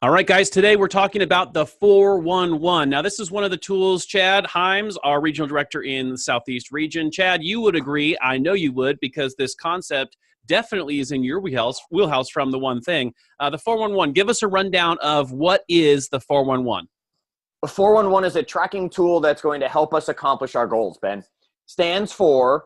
All right, guys, today we're talking about the 411. Now, this is one of the tools, Chad Hyams, our regional director in the Southeast region. Chad, you would agree, I know you would, because this concept definitely is in your wheelhouse from the one thing. The 411, give us a rundown of what is the 411. The 411 is a tracking tool that's going to help us accomplish our goals, Ben. Stands for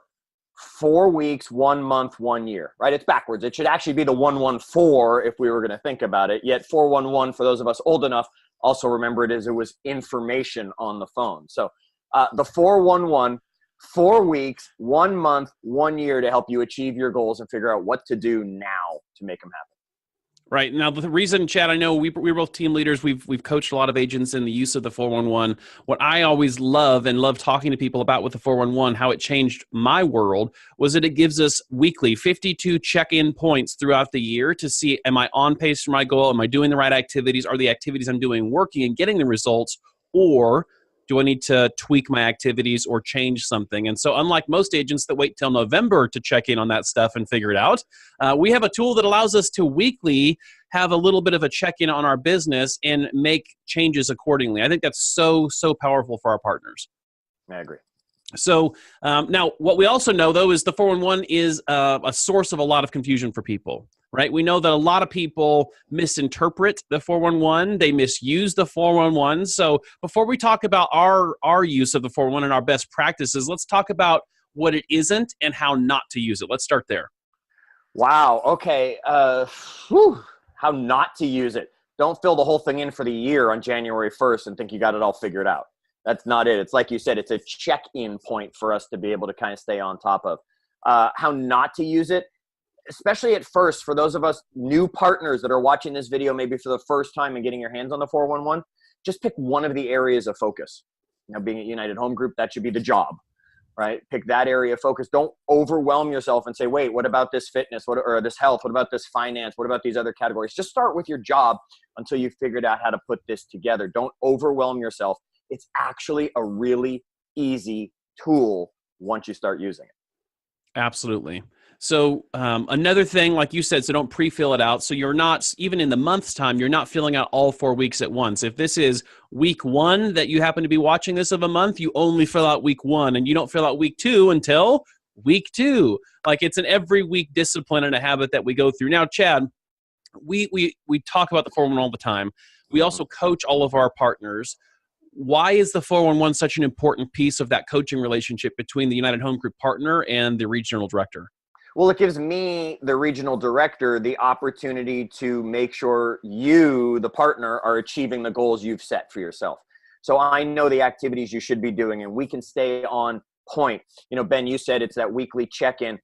4 weeks, 1 month, 1 year, right? It's backwards. It should actually be the 114 if we were going to think about it. Yet 411, for those of us old enough, also remember it was information on the phone. So the 411, 4 weeks, 1 month, 1 year to help you achieve your goals and figure out what to do now to make them happen. Right. Now, the reason, Chad, I know we're both team leaders. We've coached a lot of agents in the use of the 411. What I always love talking to people about with the 411, how it changed my world, was that it gives us weekly 52 check-in points throughout the year to see, am I on pace for my goal? Am I doing the right activities? Are the activities I'm doing working and getting the results? Or do I need to tweak my activities or change something? And so unlike most agents that wait till November to check in on that stuff and figure it out, we have a tool that allows us to weekly have a little bit of a check-in on our business and make changes accordingly. I think that's so powerful for our partners. I agree. So now what we also know, though, is the 411 is a source of a lot of confusion for people, right? We know that a lot of people misinterpret the 411. They misuse the 411. So before we talk about our use of the 411 and our best practices, let's talk about what it isn't and how not to use it. Let's start there. Wow. Okay. How not to use it. Don't fill the whole thing in for the year on January 1st and think you got it all figured out. That's not it. It's like you said, it's a check-in point for us to be able to kind of stay on top of. How not to use it, especially at first, for those of us new partners that are watching this video maybe for the first time and getting your hands on the 411, just pick one of the areas of focus. You know, being at United Home Group, that should be the job, right? Pick that area of focus. Don't overwhelm yourself and say, wait, what about this fitness or this health? What about this finance? What about these other categories? Just start with your job until you've figured out how to put this together. Don't overwhelm yourself. It's actually a really easy tool once you start using it. Absolutely. So another thing, like you said, so don't pre-fill it out. So you're not, even in the month's time, you're not filling out all 4 weeks at once. If this is week 1 that you happen to be watching this of a month, you only fill out week 1 and you don't fill out week 2 until week 2. Like it's an every week discipline and a habit that we go through. Now, Chad, we talk about the 411 all the time. We also coach all of our partners. Why is the 411 such an important piece of that coaching relationship between the United Home Group partner and the regional director? Well, it gives me, the regional director, the opportunity to make sure you, the partner, are achieving the goals you've set for yourself. So I know the activities you should be doing, and we can stay on point. You know, Ben, you said it's that weekly check-in.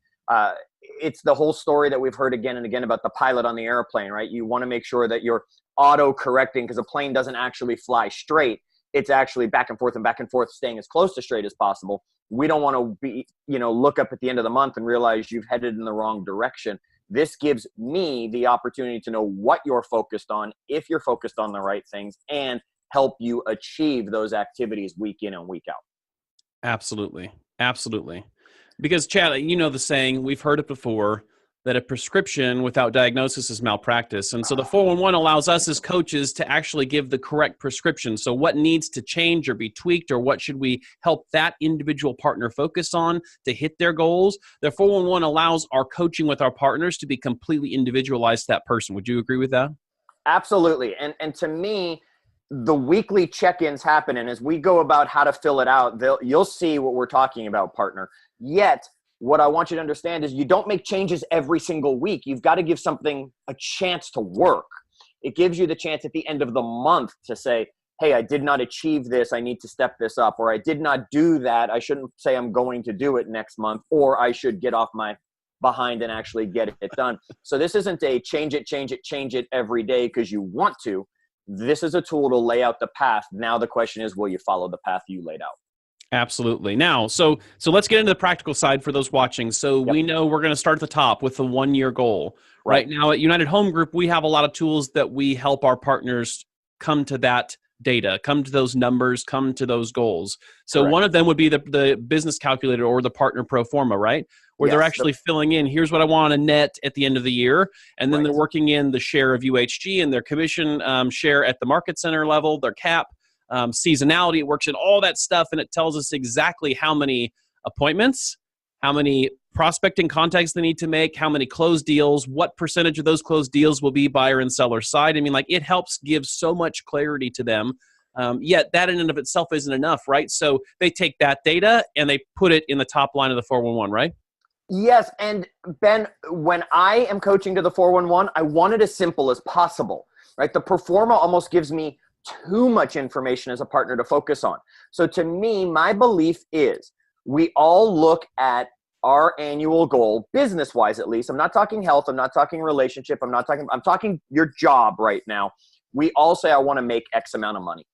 It's the whole story that we've heard again and again about the pilot on the airplane, right? You want to make sure that you're auto-correcting because a plane doesn't actually fly straight. It's actually back and forth, staying as close to straight as possible. We don't want to be, look up at the end of the month and realize you've headed in the wrong direction. This gives me the opportunity to know what you're focused on, if you're focused on the right things, and help you achieve those activities week in and week out. Absolutely. Absolutely. Because, Chad, you know the saying, we've heard it before, that a prescription without diagnosis is malpractice. And so the 411 allows us as coaches to actually give the correct prescription. So what needs to change or be tweaked, or what should we help that individual partner focus on to hit their goals? The 411 allows our coaching with our partners to be completely individualized to that person. Would you agree with that? Absolutely. And to me, the weekly check-ins happen. And as we go about how to fill it out, you'll see what we're talking about, partner. Yet, what I want you to understand is you don't make changes every single week. You've got to give something a chance to work. It gives you the chance at the end of the month to say, hey, I did not achieve this. I need to step this up. Or I did not do that. I shouldn't say I'm going to do it next month. Or I should get off my behind and actually get it done. So this isn't a change it every day because you want to. This is a tool to lay out the path. Now the question is, will you follow the path you laid out? Absolutely. Now, so let's get into the practical side for those watching. So we know we're going to start at the top with the 1-year goal. Right now at United Home Group, we have a lot of tools that we help our partners come to that data, come to those numbers, come to those goals. So Correct. one of them would be the business calculator or the partner pro forma, right? Where they're Yes, actually filling in, here's what I want a net at the end of the year. And then right. they're working in the share of UHG and their commission share at the market center level, their cap, seasonality. It works in all that stuff. And it tells us exactly how many appointments, how many prospecting contacts they need to make, how many closed deals, what percentage of those closed deals will be buyer and seller side. I mean, like, it helps give so much clarity to them. Yet that in and of itself isn't enough, right? So they take that data and they put it in the top line of the 411, right? Yes, and Ben, when I am coaching to the 411, I want it as simple as possible, right? The performa almost gives me too much information as a partner to focus on. So to me, my belief is we all look at our annual goal, business-wise at least. I'm not talking health. I'm not talking relationship. I'm talking your job right now. We all say, I want to make X amount of money.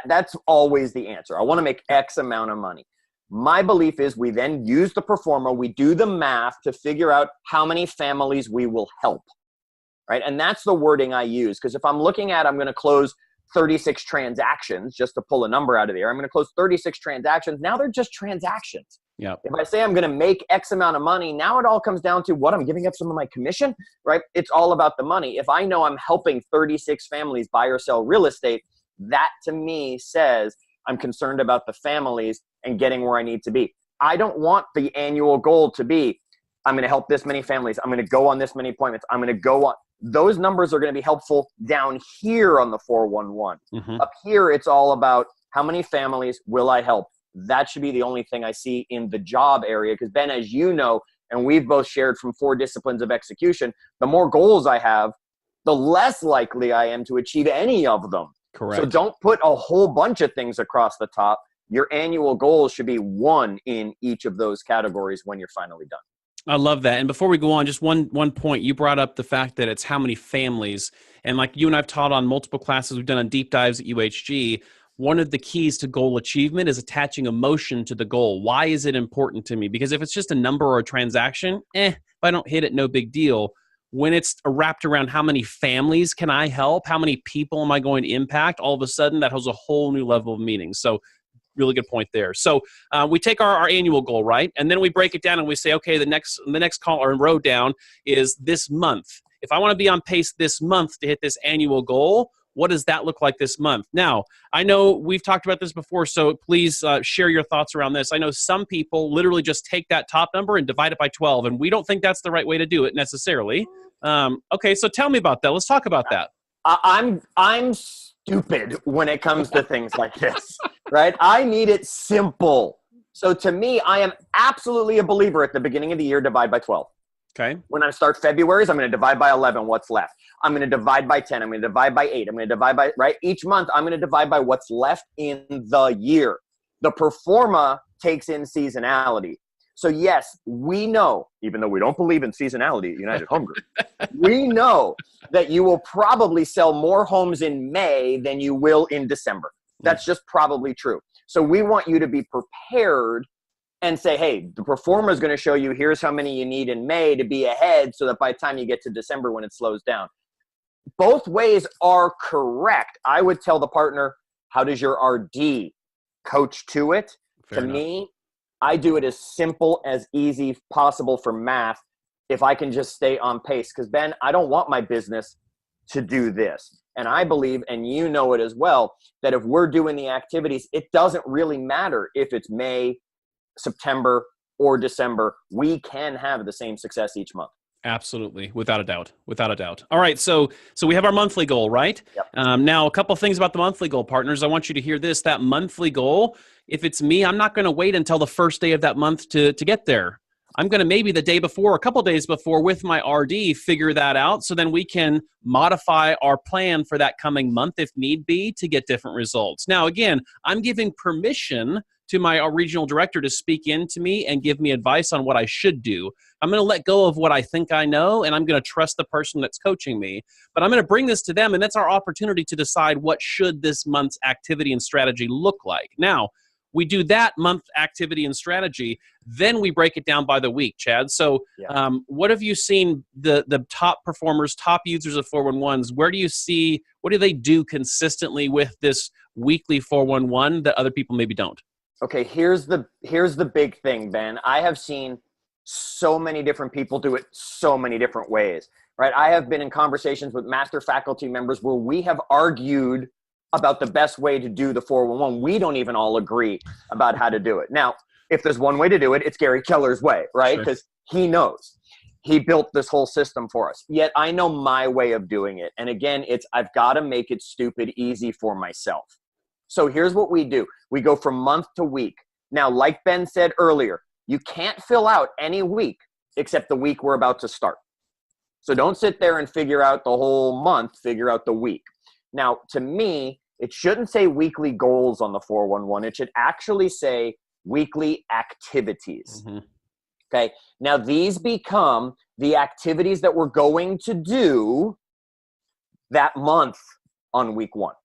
That's always the answer. I want to make X amount of money. My belief is we then use the performa, we do the math to figure out how many families we will help, right? And that's the wording I use, because if I'm looking at, I'm going to close 36 transactions, just to pull a number out of the air, I'm going to close 36 transactions. Now they're just transactions. Yeah. If I say I'm going to make X amount of money, now it all comes down to what I'm giving up some of my commission, right? It's all about the money. If I know I'm helping 36 families buy or sell real estate, that to me says I'm concerned about the families and getting where I need to be. I don't want the annual goal to be, I'm going to help this many families. I'm going to go on this many appointments. I'm going to go on. Those numbers are going to be helpful down here on the 411. Mm-hmm. Up here, it's all about how many families will I help? That should be the only thing I see in the job area. Because Ben, as you know, and we've both shared from 4 disciplines of execution, the more goals I have, the less likely I am to achieve any of them. Correct. So don't put a whole bunch of things across the top. Your annual goals should be one in each of those categories when you're finally done. I love that. And before we go on, just one point, you brought up the fact that it's how many families. And like you and I've taught on multiple classes, we've done on deep dives at UHG. One of the keys to goal achievement is attaching emotion to the goal. Why is it important to me? Because if it's just a number or a transaction, if I don't hit it, no big deal. When it's wrapped around how many families can I help, how many people am I going to impact, all of a sudden that has a whole new level of meaning. So really good point there. So we take our annual goal, right? And then we break it down and we say, okay, the next call or row down is this month. If I want to be on pace this month to hit this annual goal, what does that look like this month? Now, I know we've talked about this before, so please share your thoughts around this. I know some people literally just take that top number and divide it by 12, and we don't think that's the right way to do it necessarily. Okay, so tell me about that. Let's talk about that. I'm stupid when it comes to things like this, right? I need it simple. So to me, I am absolutely a believer at the beginning of the year, divide by 12. Okay. When I start February's, I'm going to divide by 11, what's left. I'm going to divide by 10. I'm going to divide by 8. I'm going to divide by, right? Each month, I'm going to divide by what's left in the year. The performa takes in seasonality. So yes, we know, even though we don't believe in seasonality at United Home Group, we know that you will probably sell more homes in May than you will in December. That's just probably true. So we want you to be prepared and say, hey, the performer is going to show you, here's how many you need in May to be ahead so that by the time you get to December when it slows down. Both ways are correct. I would tell the partner, how does your RD coach to it? Fair to enough. Me, I do it as simple as easy possible for math if I can just stay on pace. Because Ben, I don't want my business to do this. And I believe, and you know it as well, that if we're doing the activities, it doesn't really matter if it's May, September, or December. We can have the same success each month. Absolutely. Without a doubt. Without a doubt. All right. So we have our monthly goal, right? Yep. Now, a couple of things about the monthly goal, partners. I want you to hear this. That monthly goal, if it's me, I'm not going to wait until the first day of that month to get there. I'm going to maybe the day before, a couple days before with my RD, figure that out so then we can modify our plan for that coming month if need be to get different results. Now, again, I'm giving permission to my regional director to speak into me and give me advice on what I should do. I'm going to let go of what I think I know, and I'm going to trust the person that's coaching me. But I'm going to bring this to them, and that's our opportunity to decide what should this month's activity and strategy look like. Now, We do that month activity and strategy. Then we break it down by the week, Chad. So what have you seen the top performers, top users of 411s? Where do you see, what do they do consistently with this weekly 411 that other people maybe don't? Okay, here's the big thing, Ben. I have seen so many different people do it so many different ways, right? I have been in conversations with master faculty members where we have argued about the best way to do the 411. We don't even all agree about how to do it. Now, if there's one way to do it, it's Gary Keller's way, right? Because he knows. He built this whole system for us. Yet I know my way of doing it. And again, I've got to make it stupid easy for myself. So here's what we do. We go from month to week. Now, like Ben said earlier, you can't fill out any week except the week we're about to start. So don't sit there and figure out the whole month, figure out the week. Now, to me, it shouldn't say weekly goals on the 411. It should actually say weekly activities. Mm-hmm. Okay. Now, these become the activities that we're going to do that month on week one,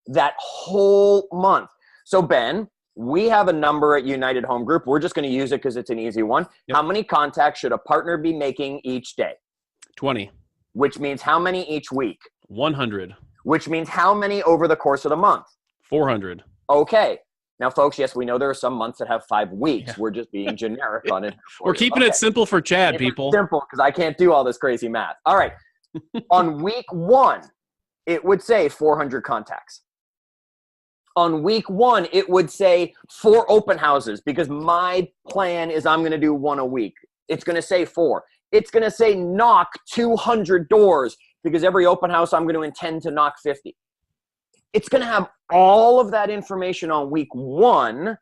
that whole month. So, Ben, we have a number at United Home Group. We're just going to use it because it's an easy one. Yep. How many contacts should a partner be making each day? 20. Which means how many each week? 100. Which means how many over the course of the month? 400. Okay. Now, folks, yes, we know there are some months that have 5 weeks. Yeah. We're just being generic on it. We're keeping it simple for Chad, people. Simple, because I can't do all this crazy math. All right. On week one, it would say 400 contacts. On week one, it would say 4 open houses, because my plan is I'm going to do 1 a week. It's going to say 4. It's going to say knock 200 doors, because every open house I'm going to intend to knock 50. It's going to have all of that information on week one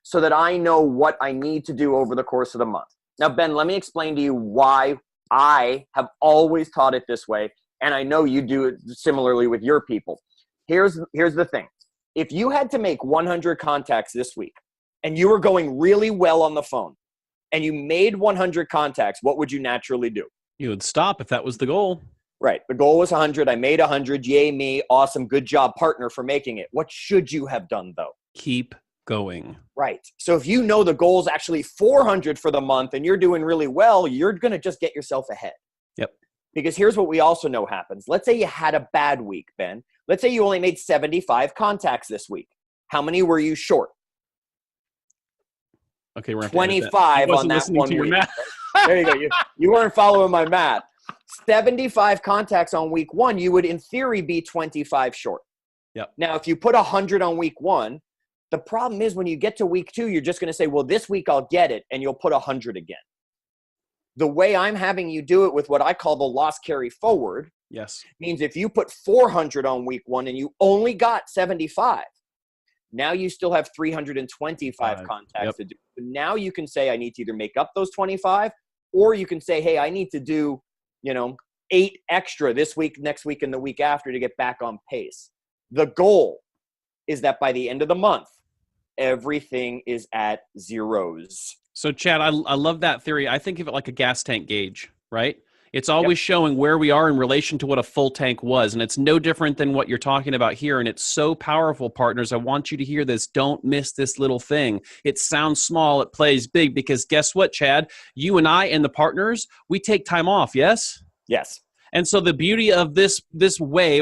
so that I know what I need to do over the course of the month. Now, Ben, let me explain to you why I have always taught it this way, and I know you do it similarly with your people. Here's the thing. If you had to make 100 contacts this week and you were going really well on the phone and you made 100 contacts, what would you naturally do? You would stop if that was the goal. Right. The goal was 100. I made 100. Yay me. Awesome. Good job, partner, for making it. What should you have done, though? Keep going. Right. So if you know the goal is actually 400 for the month and you're doing really well, you're going to just get yourself ahead. Yep. Because here's what we also know happens. Let's say you had a bad week, Ben. Let's say you only made 75 contacts this week. How many were you short? Okay, we're 25 on that 1 week. There you go. You weren't following my math. 75 contacts on week one, you would in theory be 25 short. Yep. Now, if you put 100 on week one, the problem is when you get to week two, you're just going to say, well, this week I'll get it, and you'll put 100 again. The way I'm having you do it with what I call the loss carry forward, yes, means if you put 400 on week one and you only got 75, now you still have 325 contacts to do. Now you can say, I need to either make up those 25, or you can say, hey, I need to do 8 extra this week, next week, and the week after to get back on pace. The goal is that by the end of the month, everything is at zeros. So, Chad, I love that theory. I think of it like a gas tank gauge, right? It's always showing where we are in relation to what a full tank was, and it's no different than what you're talking about here, and it's so powerful, partners. I want you to hear this. Don't miss this little thing. It sounds small. It plays big, because guess what, Chad? You and I and the partners, we take time off, yes? Yes. And so the beauty of this way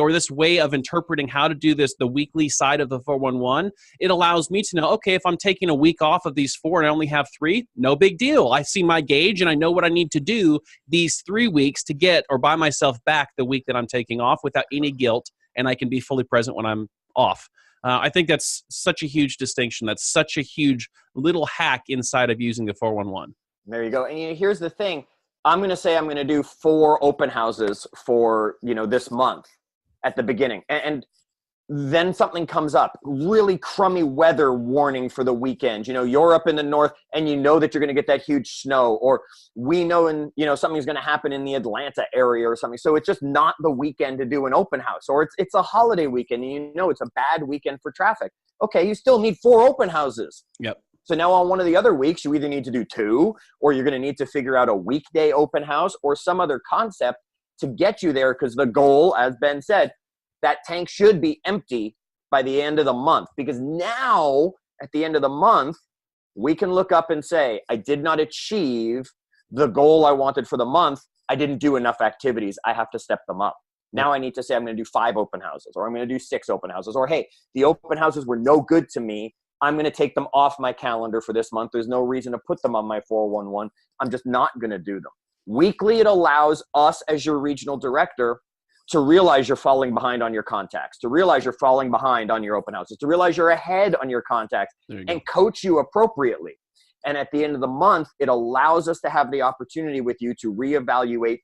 of interpreting how to do this, the weekly side of the 411, it allows me to know, okay, if I'm taking a week off of these 4 and I only have 3, no big deal. I see my gauge and I know what I need to do these 3 weeks to get or buy myself back the week that I'm taking off without any guilt, and I can be fully present when I'm off. I think that's such a huge distinction. That's such a huge little hack inside of using the 411. There you go. And here's the thing. I'm going to say I'm going to do 4 open houses for, this month at the beginning. And then something comes up, really crummy weather warning for the weekend. You're up in the north and you know that you're going to get that huge snow, or we know, something's going to happen in the Atlanta area or something. So it's just not the weekend to do an open house, or it's a holiday weekend and it's a bad weekend for traffic. Okay. You still need 4 open houses. Yep. So now on one of the other weeks, you either need to do 2, or you're going to need to figure out a weekday open house or some other concept to get you there. Because the goal, as Ben said, that tank should be empty by the end of the month. Because now at the end of the month, we can look up and say, I did not achieve the goal I wanted for the month. I didn't do enough activities. I have to step them up. Now I need to say I'm going to do 5 open houses, or I'm going to do 6 open houses, or hey, the open houses were no good to me. I'm going to take them off my calendar for this month. There's no reason to put them on my 411. I'm just not going to do them. Weekly, it allows us as your regional director to realize you're falling behind on your contacts, to realize you're falling behind on your open houses, to realize you're ahead on your contacts, and coach you appropriately. And at the end of the month, it allows us to have the opportunity with you to reevaluate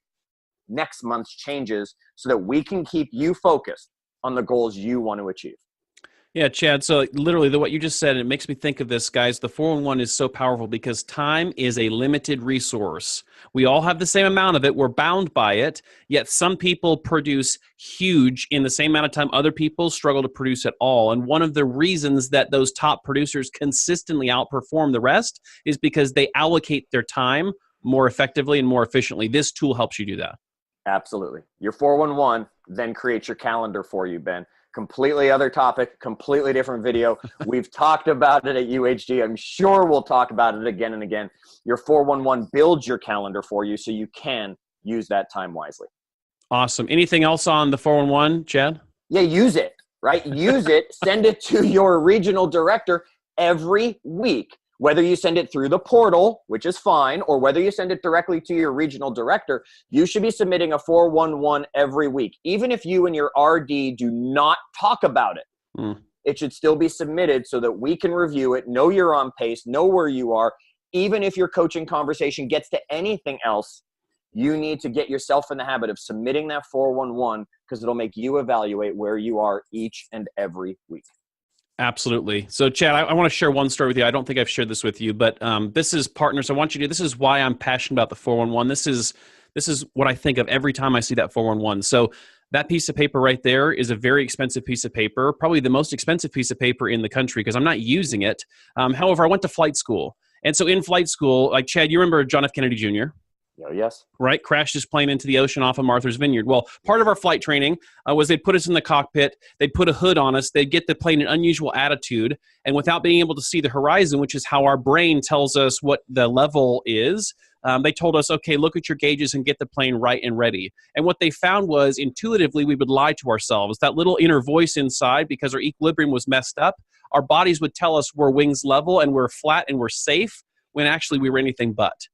next month's changes so that we can keep you focused on the goals you want to achieve. Yeah, Chad. So literally what you just said, it makes me think of this, guys. The 411 is so powerful because time is a limited resource. We all have the same amount of it. We're bound by it. Yet some people produce huge in the same amount of time. Other people struggle to produce at all. And one of the reasons that those top producers consistently outperform the rest is because they allocate their time more effectively and more efficiently. This tool helps you do that. Absolutely. Your 411 then creates your calendar for you, Ben. Completely other topic, completely different video. We've talked about it at UHG. I'm sure we'll talk about it again and again. Your 411 builds your calendar for you so you can use that time wisely. Awesome. Anything else on the 411, Chad? Yeah, use it, right? Use it. Send it to your regional director every week. Whether you send it through the portal, which is fine, or whether you send it directly to your regional director, you should be submitting a 411 every week. Even if you and your RD do not talk about it, it should still be submitted so that we can review it, know you're on pace, know where you are. Even if your coaching conversation gets to anything else, you need to get yourself in the habit of submitting that 411 because it'll make you evaluate where you are each and every week. Absolutely. So, Chad, I want to share one story with you. I don't think I've shared this with you, but this is partners. I want you to. This is why I'm passionate about the 411. This is what I think of every time I see that 411. So, that piece of paper right there is a very expensive piece of paper, probably the most expensive piece of paper in the country because I'm not using it. However, I went to flight school, and so in flight school, like Chad, you remember John F. Kennedy Jr. Oh, yes. Right? Crashed his plane into the ocean off of Martha's Vineyard. Well, part of our flight training was they'd put us in the cockpit. They'd put a hood on us. They'd get the plane in unusual attitude. And without being able to see the horizon, which is how our brain tells us what the level is, they told us, okay, look at your gauges and get the plane right and ready. And what they found was intuitively we would lie to ourselves. That little inner voice inside, because our equilibrium was messed up, our bodies would tell us we're wings level and we're flat and we're safe when actually we were anything but.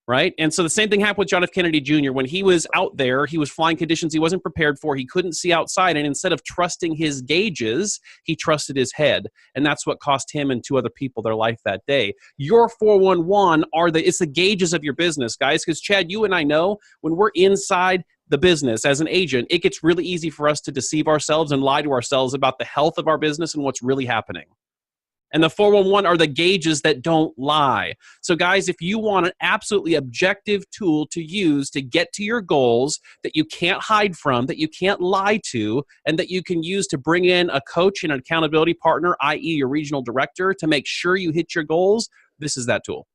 Right? And so the same thing happened with John F. Kennedy Jr. When he was out there, he was flying conditions he wasn't prepared for. He couldn't see outside. And instead of trusting his gauges, he trusted his head. And that's what cost him and 2 other people their life that day. Your 411 it's the gauges of your business, guys. Because Chad, you and I know when we're inside the business as an agent, it gets really easy for us to deceive ourselves and lie to ourselves about the health of our business and what's really happening. And the 411 are the gauges that don't lie. So guys, if you want an absolutely objective tool to use to get to your goals that you can't hide from, that you can't lie to, and that you can use to bring in a coach and an accountability partner, i.e. your regional director, to make sure you hit your goals, this is that tool.